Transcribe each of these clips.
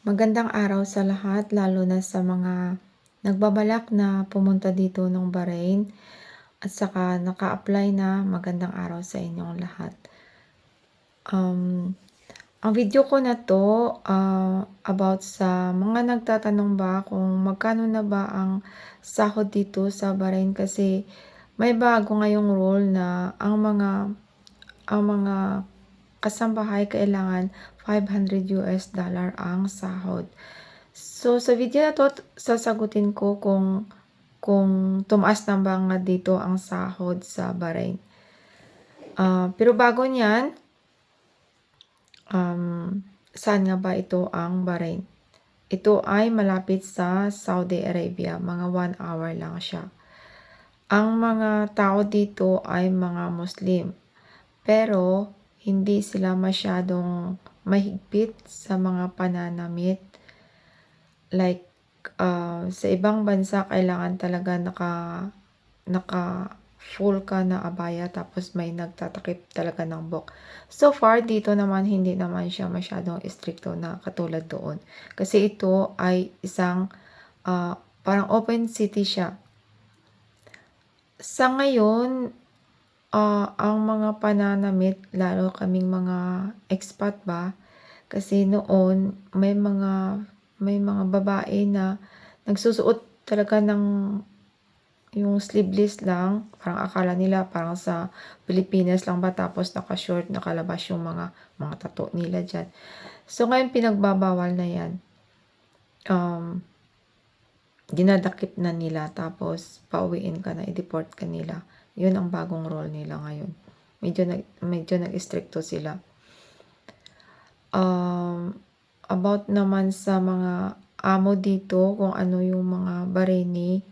Magandang araw sa lahat, lalo na sa mga nagbabalak na pumunta dito ng Bahrain at saka naka-apply na. Magandang araw sa inyong lahat. Um, ang video ko na 'to, about sa mga nagtatanong ba kung magkano na ba ang sahod dito sa Bahrain kasi may bago ngayong rule na ang mga kasambahay kailangan $500 ang sahod. So, sa video na 'to sasagutin ko kung tumaas na ba nga dito ang sahod sa Bahrain. Pero bago niyan, saan nga ba ito ang Bahrain? Ito ay malapit sa Saudi Arabia, mga 1 hour lang siya. Ang mga tao dito ay mga Muslim, pero hindi sila masyadong mahigpit sa mga pananamit. Like, sa ibang bansa kailangan talaga naka-full ka na abaya tapos may nagtatakip talaga ng buhok. So far dito naman hindi naman siya masyadong istrikto na katulad doon. Kasi ito ay isang, parang open city siya. Sa ngayon, ang mga pananamit lalo kaming mga expat ba, kasi noon may mga babae na nagsusuot talaga ng yung sleeveless lang, parang akala nila parang sa Pilipinas lang ba tapos naka-short, nakalabas yung mga tattoo nila diyan. So ngayon pinagbabawal na 'yan. Dinadakip na nila tapos pauwiin ka na, i-deport ka nila. 'Yun ang bagong rule nila ngayon. Medyo nag-istrikto sila. About naman sa mga amo dito kung ano yung mga Bahraini,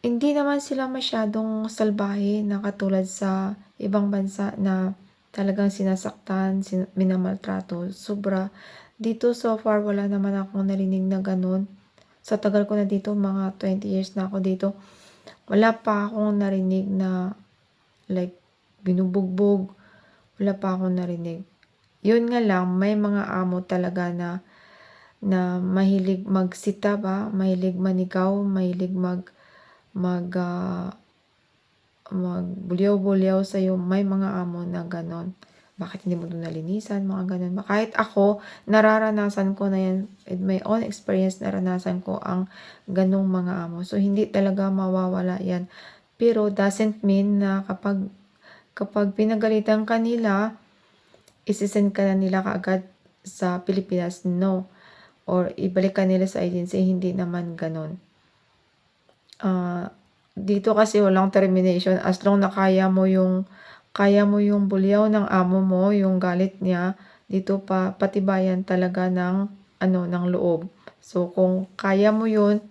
hindi naman sila masyadong salbahe na katulad sa ibang bansa na talagang sinasaktan, minamaltrato, sobra. Dito so far wala naman akong narinig na gano'n. Sa tagal ko na dito, mga 20 years na ako dito, wala pa akong narinig na like binubugbog, wala pa akong narinig. Yun nga lang, may mga amo talaga na mahilig magsita ba, mahilig manigaw, mahilig magbulyaw-bulyaw sa'yo. May mga amo na gano'n. Bakit hindi mo 'to nalinisan, mga gano'n. Kahit ako, nararanasan ko na 'yan with my own experience, naranasan ko ang gano'ng mga amo. So, hindi talaga mawawala 'yan. Pero doesn't mean na kapag pinagalitan ka nila, ise-send ka na nila kaagad sa Pilipinas, no. Or ibalik ka nila sa agency, hindi naman gano'n. Dito kasi walang termination as long na kaya mo yung bulyaw ng amo mo, yung galit niya, dito patibayan talaga ng ng loob. So kung kaya mo yun,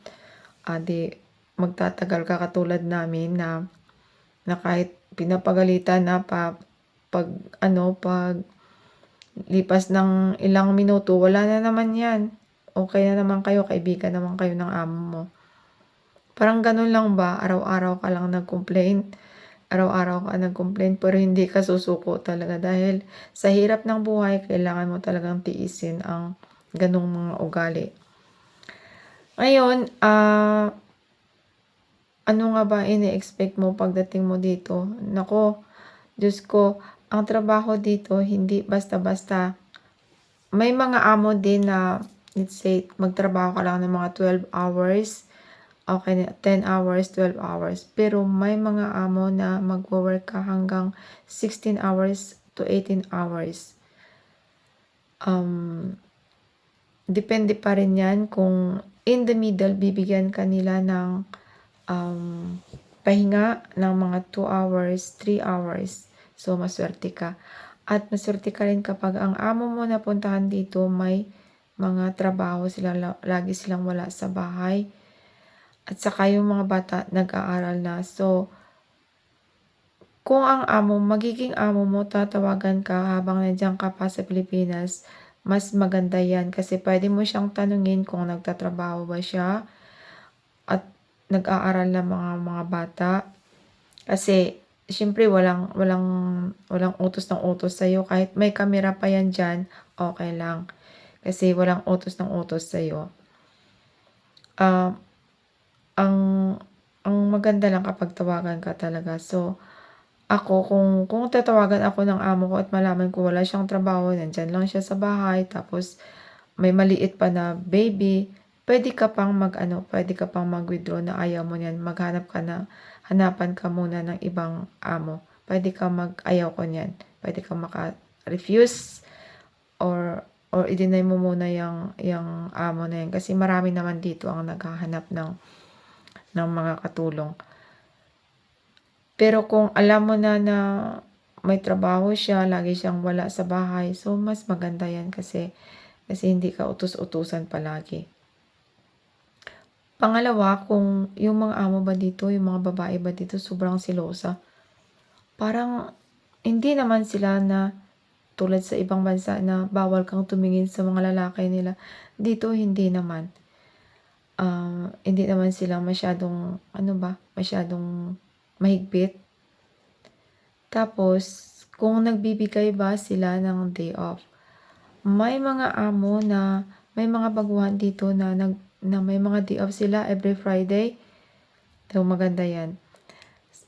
'di magtatagal ka katulad namin na kahit pinapagalitan na pag lipas ng ilang minuto wala na naman 'yan. Okey na naman kayo, kaibigan naman kayo ng amo mo. Parang gano'n lang ba, araw-araw ka lang araw-araw ka nag-complain pero hindi ka susuko talaga dahil sa hirap ng buhay kailangan mo talagang tiisin ang gano'ng mga ugali. Ngayon, ano nga ba ini-expect mo pagdating mo dito? Naku, Diyos ko, ang trabaho dito hindi basta-basta. May mga amo din na let's say magtrabaho ka lang ng mga 12 hours. Okay na 10 hours, 12 hours. Pero may mga amo na magwo-work ka hanggang 16 hours to 18 hours. Depende pa rin 'yan kung in the middle bibigyan ka nila ng pahinga ng mga 2 hours, 3 hours. So masuwerte ka. At masuwerte ka rin kapag ang amo mo na puntahan dito may mga trabaho sila, lagi silang wala sa bahay. At saka yung mga bata nag-aaral na. So, kung ang magiging amo mo tatawagan ka habang nandiyan ka pa sa Pilipinas, mas maganda 'yan kasi puwede mo siyang tanungin kung nagtatrabaho ba siya at nag-aaral na mga bata. Kasi siyempre walang utos ng utos sa'yo kahit may kamera pa 'yan diyan, okey lang. Kasi walang utos ng utos sa'yo. Ah, ang ang maganda lang kapag tawagan ka talaga. So, ako kung tatawagan ako ng amo ko at malaman ko wala siyang trabaho, nandiyan lang siya sa bahay, tapos may maliit pa na baby, puwede ka pang mag-withdraw na ayaw mo niyan, hanapan ka muna ng ibang amo. Puwede kang ayaw ko niyan, puwede kang maka-refuse or i-deny mo muna yang amo na yan, kasi marami naman dito ang naghahanap ng mga katulong. Pero kung alam mo na may trabaho siya, lagi siyang wala sa bahay, so mas maganda yan kasi hindi ka utos-utusan palagi. Pangalawa, kung yung mga amo ba dito, yung mga babae ba dito sobrang selosa. Parang hindi naman sila na tulad sa ibang bansa na bawal kang tumingin sa mga lalaki nila. Dito hindi naman. Hindi naman sila masyadong mahigpit. Tapos, kung nagbibigay ba sila ng day off, may mga amo na may mga baguhan dito na may mga day off sila every Friday. So, maganda yan.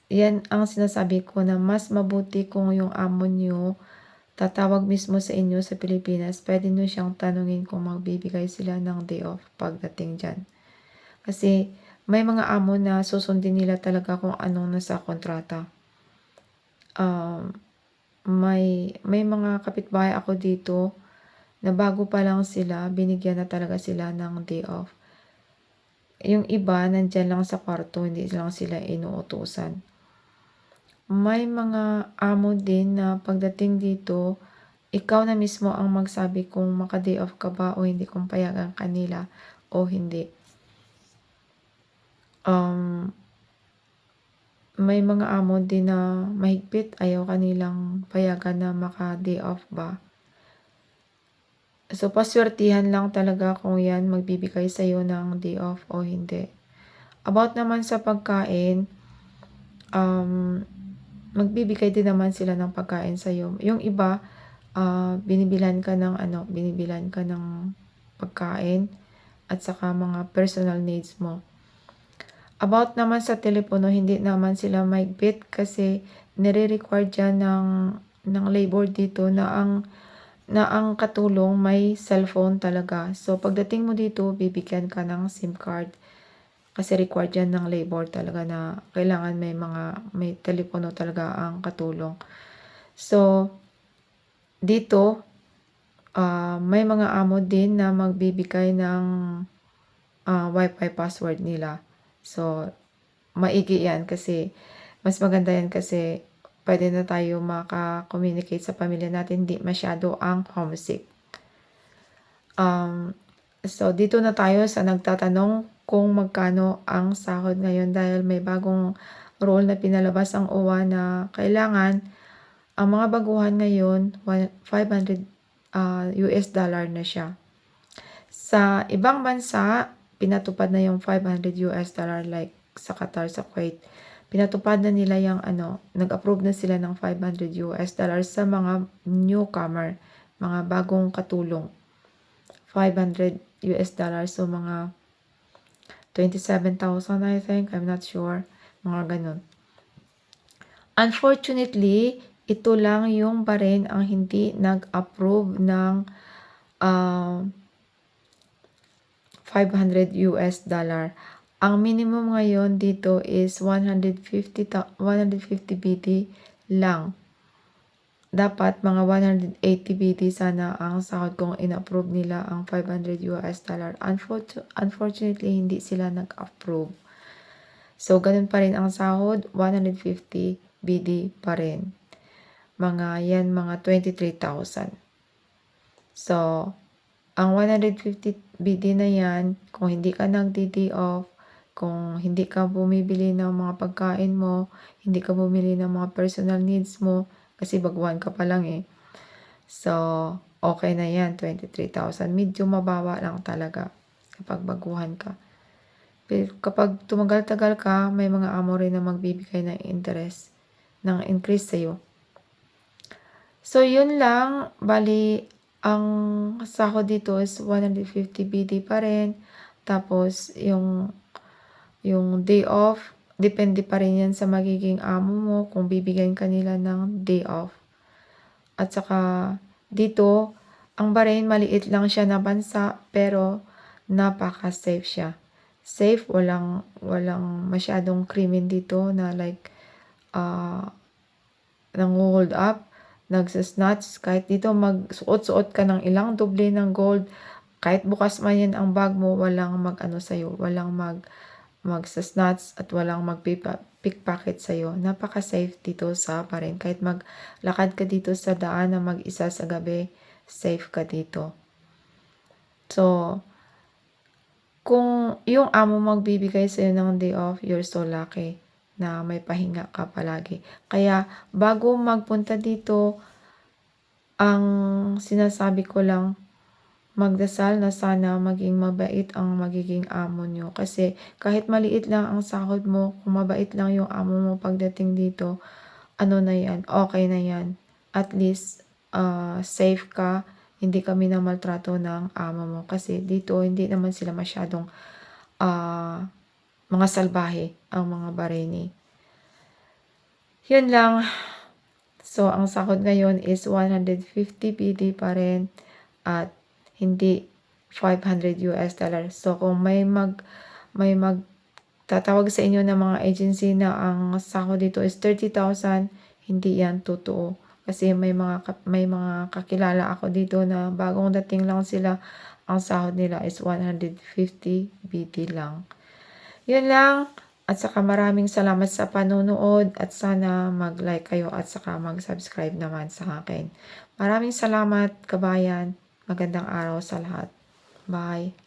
Yan ang sinasabi ko na mas mabuti kung yung amo nyo tatawag mismo sa inyo sa Pilipinas, pwede nyo siyang tanungin kung magbibigay sila ng day off pagdating dyan. Kasi may mga amo na susundin nila talaga kung anong nasa kontrata. May mga kapitbahay ako dito na bago pa lang sila, binigyan na talaga sila ng day off. Yung iba, nandyan lang sa kwarto, hindi lang sila inuutusan. May mga amo din na pagdating dito, ikaw na mismo ang magsabi kung maka-day off ka ba o hindi, kung payagan ka nila o hindi. May mga amo din na mahigpit, ayaw kanilang payagan na maka-day off ba. So, paswertihan lang talaga kung yan magbibigay sa'yo ng day off o hindi. About naman sa pagkain, magbibigay din naman sila ng pagkain sa'yo. Yung iba, binibilan ka ng pagkain at saka mga personal needs mo. About naman sa telepono, hindi naman sila mahigpit kasi nire-require dyan ng labor dito na ang katulong may cellphone talaga. So, pagdating mo dito, bibigyan ka ng SIM card kasi required yan ng labor talaga na kailangan may telepono talaga ang katulong. So, dito, may mga amo din na magbibigay ng Wi-Fi password nila. So, maigi yan kasi mas maganda yan kasi pwede na tayo maka-communicate sa pamilya natin, hindi masyado ang homesick. So, dito na tayo sa nagtatanong kung magkano ang sahod ngayon dahil may bagong rule na pinalabas ang OWA na kailangan ang mga baguhan ngayon, $500 na siya. Sa ibang bansa, pinatupad na yung $500 like sa Qatar, sa Kuwait. Pinatupad na nila yung nag-approve na sila ng $500 sa mga newcomer, mga bagong katulong. $500 so mga 27,000 I think, I'm not sure, mga ganun. Unfortunately, ito lang yung Bahrain ang hindi nag-approve ng $500. Ang minimum ngayon dito is 150 BD lang. Dapat mga 180 BD sana ang sahod kung in-approve nila ang $500. Unfortunately, hindi sila nag-approve. So, ganun pa rin ang sahod, 150 BD pa rin. Mga 23,000. So, ang 150 BD na yan, kung hindi ka nag-day off, kung hindi ka bumibili ng mga pagkain mo, hindi ka bumili ng mga personal needs mo, kasi baguhan ka pa lang eh. So, okay na yan, 23,000. Medyo mababa lang talaga kapag baguhan ka. Pero kapag tumagal-tagal ka, may mga amo rin na magbibigay ng interest, ng increase sa'yo. So, yun lang. Bali, ang sahod dito is 150 BD pa rin. Tapos yung day off, depende pa rin yan sa magiging amo mo kung bibigyan ka nila ng day off. At saka dito, ang Bahrain maliit lang siya na bansa pero napaka-safe siya. Safe, walang masyadong krimen dito na like nangho-hold up, nagsa-snatch. Kahit dito magsuot-suot ka ng ilang doble ng gold, kahit bukas man yan ang bag mo, walang mag-ano sa'yo, walang magsa-snatch at walang pickpocket sa'yo. Napaka-safe dito sa Bahrain. Kahit maglakad ka dito sa daan na mag-isa sa gabi, safe ka dito. So, kung yung amo magbibigay sa'yo ng day off, you're so lucky na may pahinga ka palagi. Kaya bago magpunta dito, ang sinasabi ko lang, magdasal na sana maging mabait ang magiging amo nyo. Kasi kahit maliit lang ang sahod mo, kung mabait lang yung amo mo pagdating dito, ano na yan, okay na yan. At least, safe ka, hindi kami na maltrato ng amo mo. Kasi dito, hindi naman sila masyadong mga salbahe ang mga Bahraini. Yun lang. So, ang sahod ngayon is 150 BD pa rin at hindi $500. So, kung may magtatawag sa inyo ng mga agency na ang sahod dito is 30,000, hindi yan totoo. Kasi may mga kakilala ako dito na bagong dating lang sila, ang sahod nila is 150 BD lang. Yun lang. At saka maraming salamat sa panonood at sana mag-like kayo at saka mag-subscribe naman sa akin. Maraming salamat, kabayan. Magandang araw sa lahat. Bye.